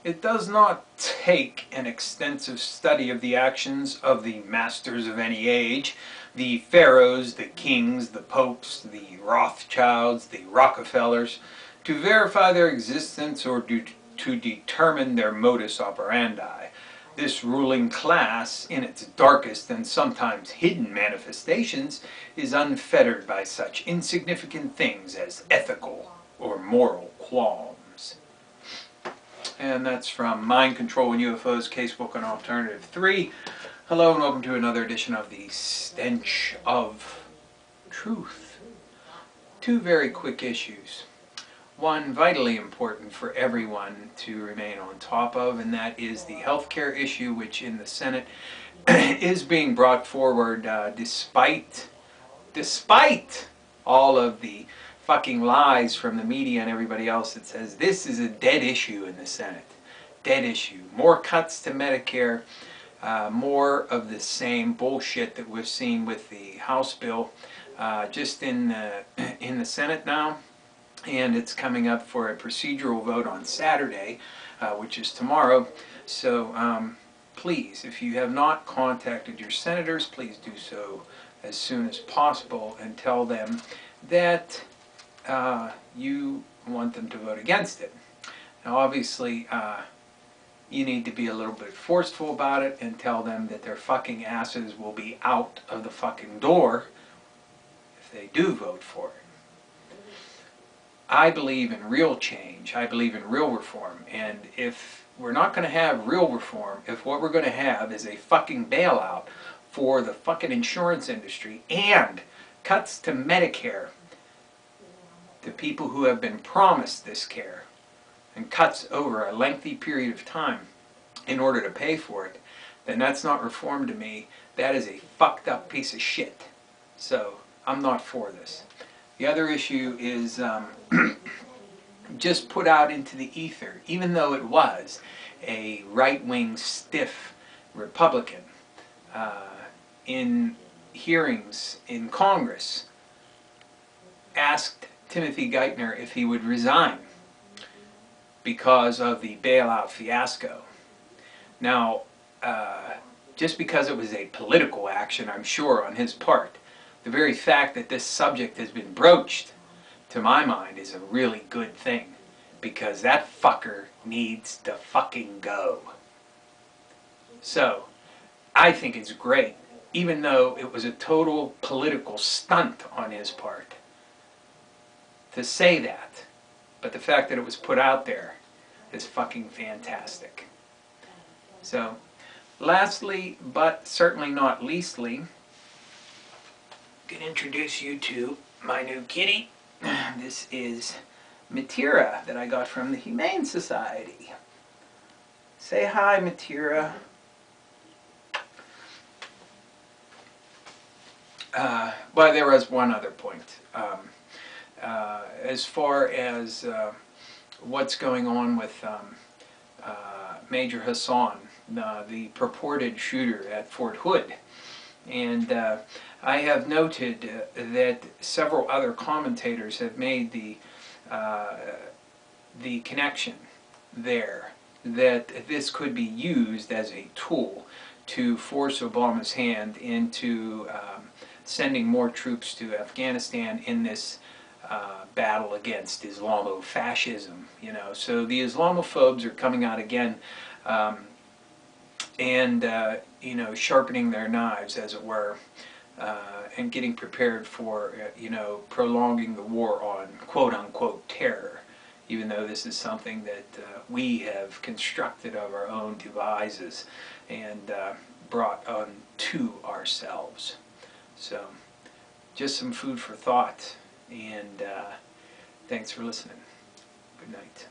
It does not take an extensive study of the actions of the masters of any age, the pharaohs, the kings, the popes, the Rothschilds, the Rockefellers, to verify their existence or to determine their modus operandi. This ruling class, in its darkest and sometimes hidden manifestations, is unfettered by such insignificant things as ethical or moral qualms. And that's from Mind Control and UFOs, Casebook on Alternative 3. Hello and welcome to another edition of the Stench of Truth. Two very quick issues. One vitally important for everyone to remain on top of, and that is the healthcare issue, which in the Senate is being brought forward despite all of the fucking lies from the media and everybody else that says this is a dead issue in the Senate. Dead issue. More cuts to Medicare, more of the same bullshit that we've seen with the House bill just in the Senate now. And it's coming up for a procedural vote on Saturday, which is tomorrow. So please, if you have not contacted your senators, please do so as soon as possible and tell them that you want them to vote against it. Now obviously you need to be a little bit forceful about it and tell them that their fucking asses will be out of the fucking door if they do vote for it. I believe in real change. I believe in real reform. And if we're not going to have real reform, if what we're going to have is a fucking bailout for the fucking insurance industry and cuts to Medicare, to people who have been promised this care, and cuts over a lengthy period of time in order to pay for it, then that's not reform to me. That is a fucked up piece of shit. So I'm not for this. The other issue is just put out into the ether, even though it was a right-wing stiff Republican in hearings in Congress asked Timothy Geithner if he would resign because of the bailout fiasco. Now, just because it was a political action, I'm sure, on his part, the very fact that this subject has been broached, to my mind, is a really good thing. Because that fucker needs to fucking go. So, I think it's great, even though it was a total political stunt on his part, to say that. But the fact that it was put out there is fucking fantastic. So, lastly, but certainly not leastly, I can introduce you to my new kitty. This is Mitera that I got from the Humane Society. Say hi, Mitera. Well, there was one other point. As far as what's going on with Major Hasan, the purported shooter at Fort Hood. And I have noted that several other commentators have made the connection there that this could be used as a tool to force Obama's hand into sending more troops to Afghanistan in this battle against Islamofascism. You know, so the Islamophobes are coming out again and you know, sharpening their knives, as it were, and getting prepared for you know, prolonging the war on quote-unquote terror, even though this is something that we have constructed of our own devices and brought on to ourselves. So, just some food for thought, and thanks for listening. Good night.